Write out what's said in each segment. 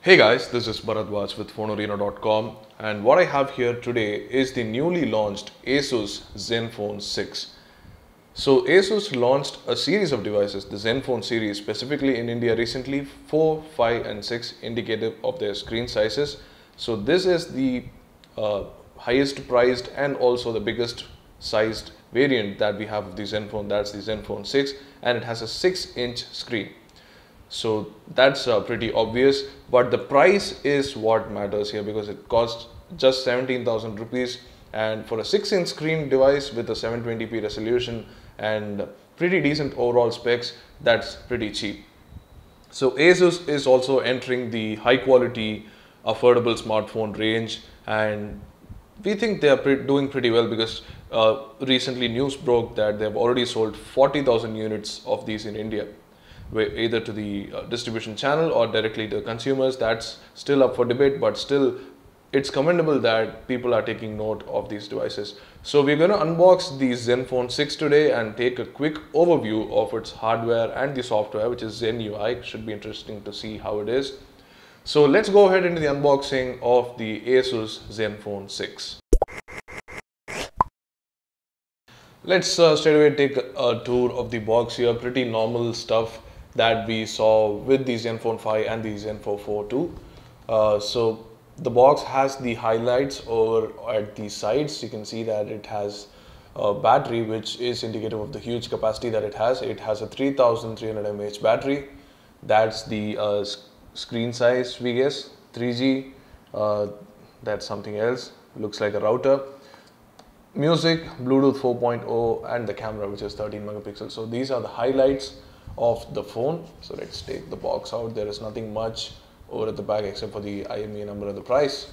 Hey guys, this is Bharadwaj with PhoneArena.com, and what I have here today is the newly launched ASUS ZenFone 6. So ASUS launched a series of devices, the ZenFone series, specifically in India recently, 4, 5 and 6, indicative of their screen sizes. So this is the highest priced and also the biggest sized variant that we have of the ZenFone, that's the ZenFone 6, and it has a 6-inch screen. So that's pretty obvious, but the price is what matters here because it costs just 17,000 rupees, and for a 6-inch screen device with a 720p resolution and pretty decent overall specs, that's pretty cheap. So ASUS is also entering the high quality affordable smartphone range, and we think they are doing pretty well because recently news broke that they have already sold 40,000 units of these in India, either to the distribution channel or directly to consumers. That's still up for debate, but still it's commendable that people are taking note of these devices. So we're going to unbox the ZenFone 6 today and take a quick overview of its hardware and the software, which is Zen UI. Should be interesting to see how it is. So let's go ahead into the unboxing of the ASUS ZenFone 6. Let's straight away take a tour of the box here. Pretty normal stuff that we saw with the ZenFone 5 and the ZenFone 4 too. So the box has the highlights over at the sides. You can see that it has a battery which is indicative of the huge capacity that it has. It has a 3300 mAh battery. That's the screen size, we guess. 3G, that's something else, looks like a router. Music, Bluetooth 4.0, and the camera, which is 13 megapixels. So these are the highlights of the phone. So let's take the box out. There is nothing much over at the back except for the IMEI number and the price.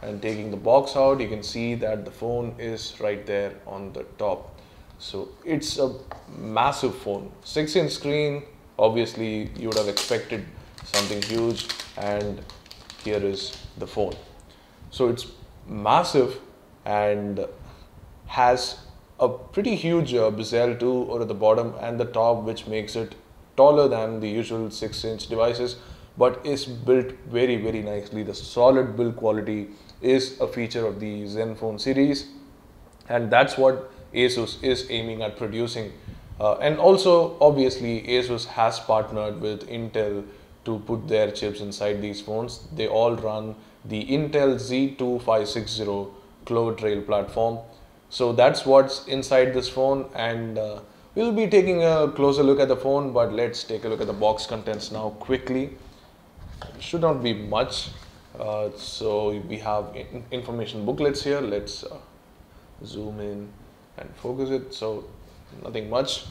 And taking the box out, you can see that the phone is right there on the top. So it's a massive phone, 6-inch screen. Obviously you would have expected something huge, and here is the phone. So it's massive and has a pretty huge bezel too over at the bottom and the top, which makes it taller than the usual 6-inch devices, but is built very nicely. The solid build quality is a feature of the ZenFone series, and that's what ASUS is aiming at producing. And also obviously ASUS has partnered with Intel to put their chips inside these phones. They all run the Intel Z2560 Clover Trail platform. So that's what's inside this phone, and we'll be taking a closer look at the phone, but let's take a look at the box contents now quickly. Should not be much. So we have information booklets here. Let's zoom in and focus it. So nothing much.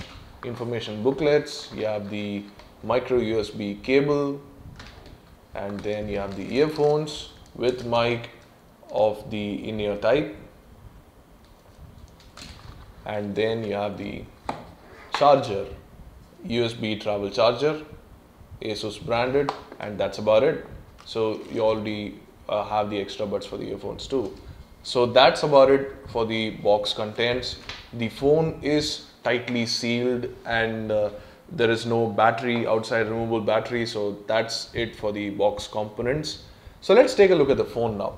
Information booklets. You have the micro USB cable, and then you have the earphones with mic of the in-ear type. And then you have the charger, USB travel charger, ASUS branded, and that's about it. So you already have the extra buds for the earphones too. So that's about it for the box contents. The phone is tightly sealed, and there is no battery outside, removable battery. So that's it for the box components. So let's take a look at the phone now.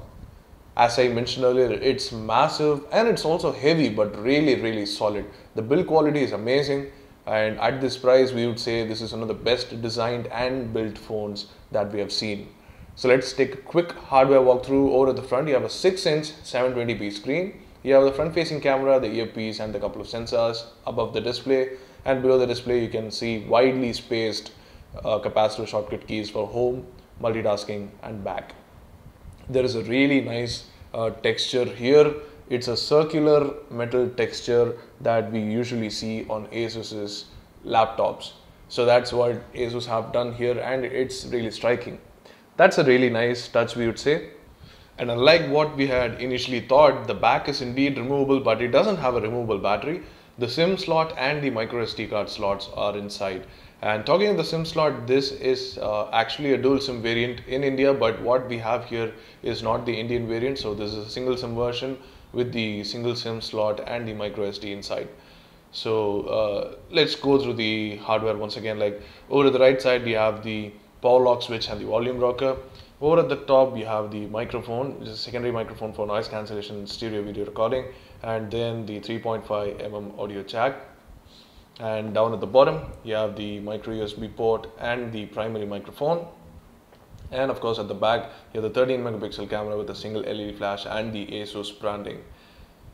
As I mentioned earlier, it's massive and it's also heavy, but really solid. The build quality is amazing, and at this price we would say this is one of the best designed and built phones that we have seen. So let's take a quick hardware walkthrough. Over at the front you have a 6-inch 720p screen. You have the front facing camera, the earpiece, and a couple of sensors above the display, and below the display you can see widely spaced capacitive shortcut keys for home, multitasking, and back. There is a really nice texture here. It's a circular metal texture that we usually see on ASUS's laptops. So that's what ASUS have done here, and it's really striking. That's a really nice touch, we would say. And unlike what we had initially thought, the back is indeed removable, but it doesn't have a removable battery. The SIM slot and the micro SD card slots are inside. And talking of the SIM slot, this is actually a dual SIM variant in India, but what we have here is not the Indian variant. So this is a single SIM version with the single SIM slot and the micro SD inside. So let's go through the hardware once again. Like over to the right side, you have the power lock switch and the volume rocker. Over at the top, you have the microphone, which is a secondary microphone for noise cancellation, stereo video recording, and then the 3.5 mm audio jack. And down at the bottom, you have the micro USB port and the primary microphone. And of course, at the back, you have the 13 megapixel camera with a single LED flash and the ASUS branding.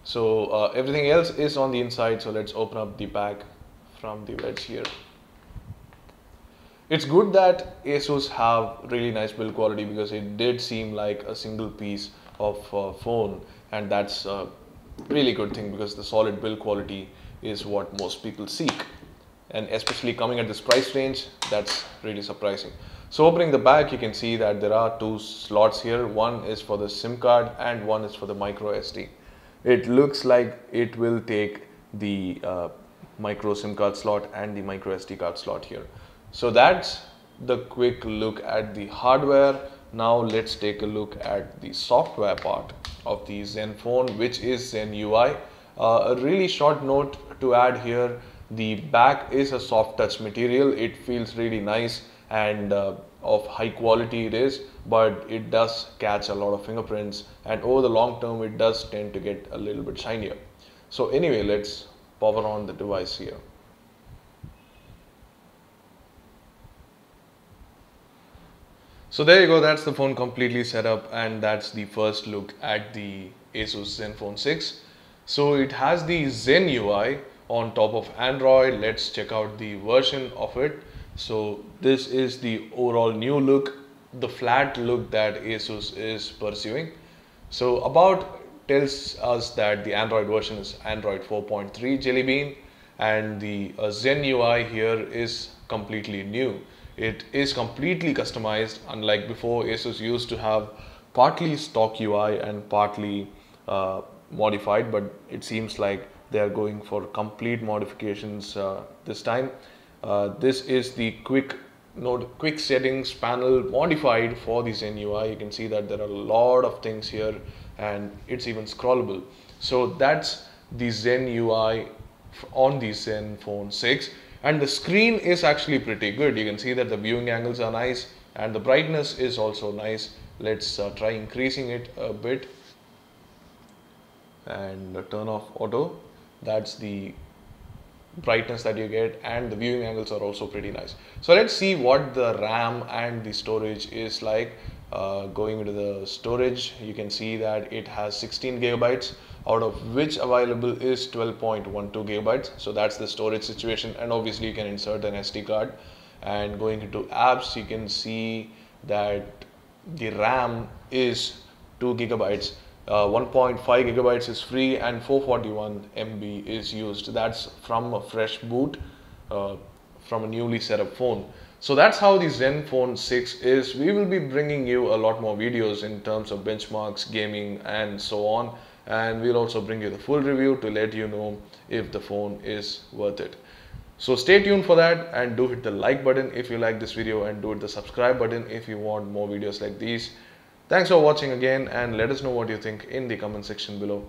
So everything else is on the inside. So let's open up the back from the wedge here. It's good that ASUS have really nice build quality, because it did seem like a single piece of phone, and that's a really good thing, because the solid build quality is what most people seek, and especially coming at this price range, that's really surprising. So opening the back, you can see that there are two slots here. One is for the SIM card and one is for the micro SD. It looks like it will take the micro SIM card slot and the micro SD card slot here. So that's the quick look at the hardware. Now let's take a look at the software part of the Zenfone, which is Zen UI. A really short note to add here: the back is a soft touch material. It feels really nice and of high quality it is, but it does catch a lot of fingerprints, and over the long term it does tend to get a little bit shinier. So anyway, let's power on the device here. So there you go, that's the phone completely set up, and that's the first look at the ASUS Zenfone 6. So it has the Zen UI on top of Android. Let's check out the version of it. So this is the overall new look, the flat look that ASUS is pursuing. So about tells us that the Android version is Android 4.3 Jelly Bean, and the Zen UI here is completely new. It is completely customized. Unlike before, ASUS used to have partly stock UI and partly modified, but it seems like they are going for complete modifications this time. This is the quick settings panel modified for the Zen UI. You can see that there are a lot of things here, and it's even scrollable. So that's the Zen UI on the Zenfone 6. And the screen is actually pretty good. You can see that the viewing angles are nice and the brightness is also nice. Let's try increasing it a bit and turn off auto. That's the brightness that you get, and the viewing angles are also pretty nice. So let's see what the RAM and the storage is like. Going into the storage, you can see that it has 16 gigabytes, out of which available is 12.12 gigabytes. So that's the storage situation, and obviously you can insert an SD card. And going into apps, you can see that the RAM is 2 gigabytes. 1.5 gigabytes is free and 441 MB is used. That's from a fresh boot from a newly set up phone. So that's how the Zenfone 6 is. We will be bringing you a lot more videos in terms of benchmarks, gaming and so on. And we'll also bring you the full review to let you know if the phone is worth it. So stay tuned for that, and do hit the like button if you like this video, and do hit the subscribe button if you want more videos like these. Thanks for watching again, and let us know what you think in the comment section below.